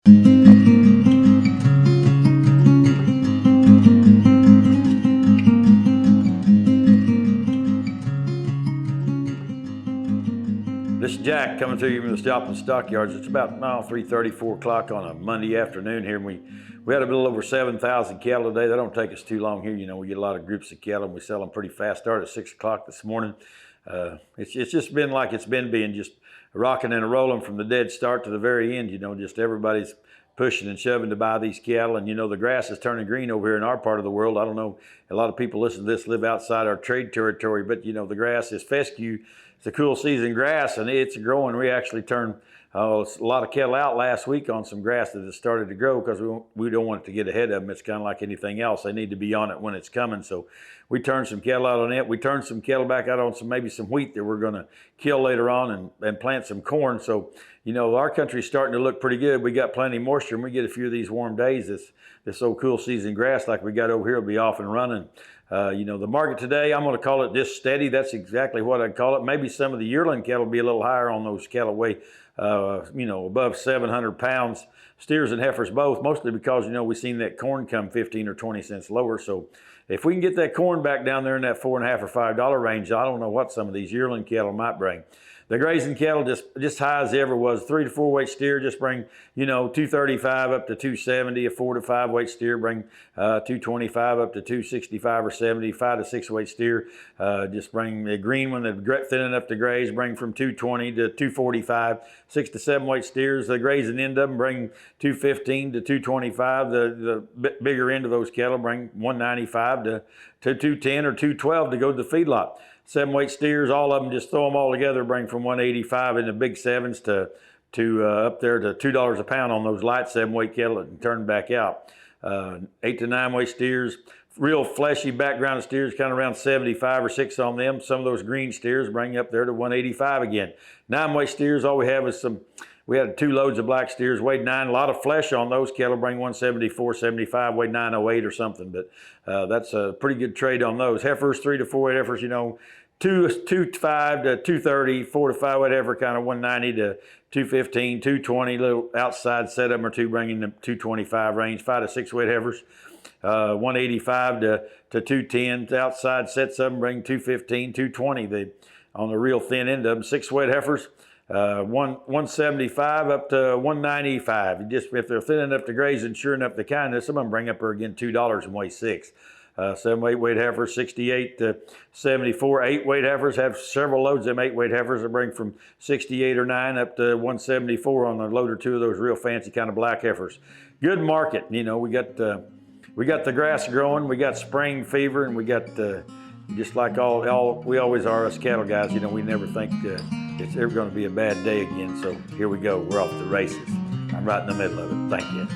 This is Jack coming to you from the Joplin Stockyards. It's about 3:30, 4 o'clock on a Monday afternoon here. And we had a little over 7,000 cattle today. That don't take us too long here. You know, we get a lot of groups of cattle and we sell them pretty fast. Started at 6 o'clock this morning. It's just been like it's been being, just rocking and rolling from the dead start to the very end. You know, just everybody's pushing and shoving to buy these cattle. And, you know, the grass is turning green over here in our part of the world. I don't know, a lot of people listen to this live outside our trade territory, but, you know, the grass is fescue. It's a cool season grass, and it's growing. We actually turned a lot of cattle out last week on some grass that has started to grow because we don't want it to get ahead of them. It's kind of like anything else. They need to be on it when it's coming. So we turned some cattle out on it. We turned some cattle back out on maybe some wheat that we're going to kill later on and plant some corn. So, you know, our country's starting to look pretty good. We got plenty of moisture, and we get a few of these warm days. This old cool season grass like we got over here will be off and running. You know, the market today, I'm going to call it just steady. That's exactly what I'd call it. Maybe some of the yearling cattle will be a little higher on those cattle weigh, you know, above 700 pounds. Steers and heifers both, mostly because, you know, we've seen that corn come 15 or 20 cents lower. So if we can get that corn back down there in that $4.50 or $5 range, I don't know what some of these yearling cattle might bring. The grazing cattle just high as ever was. 3 to 4 weight steer just bring, you know, 235 up to 270. A 4 to 5 weight steer bring 225 up to 265 or 70. 5 to 6 weight steer just bring the green one that thin enough to graze bring from 220 to 245. 6 to 7 weight steers, the grazing end of them bring 215 to 225. The bigger end of those cattle bring 195 to 210 or 212 to go to the feedlot. 7 weight steers, all of them, just throw them all together, bring from 185 in the big sevens to up there to $2 a pound on those light 7 weight cattle and turn back out. 8 to 9 weight steers, real fleshy background steers, kind of around 75 or 6 on them. Some of those green steers bring up there to 185 again. 9 weight steers, all we have is we had 2 loads of black steers, weighed 9. A lot of flesh on those cattle, bring 174, 75, weighed 908 or something. But that's a pretty good trade on those. Heifers, 3 to 4 weight heifers, you know, 225 to 230, 4 to 5 weight heifer, kind of 190 to 215, 220. Little outside set of them or two, bringing the 225 range. 5 to 6 weight heifers, 185 to 210. Outside sets of them bring 215, 220. On the real thin end of them, 6 weight heifers. 175 up to 195. If they're thin enough to graze and sure enough to kindness, some of them bring up there again $2 and weigh 6. 7 8 weight heifers, 68 to 74. 8 weight heifers have several loads. Them 8 weight heifers that bring from 68 or 9 up to 174 on a load or two of those real fancy kind of black heifers. Good market. You know, we got the grass growing. We got spring fever, and we got just like all we always are, us cattle guys. You know, we never think it's ever going to be a bad day again. So here we go. We're off to the races. I'm right in the middle of it. Thank you.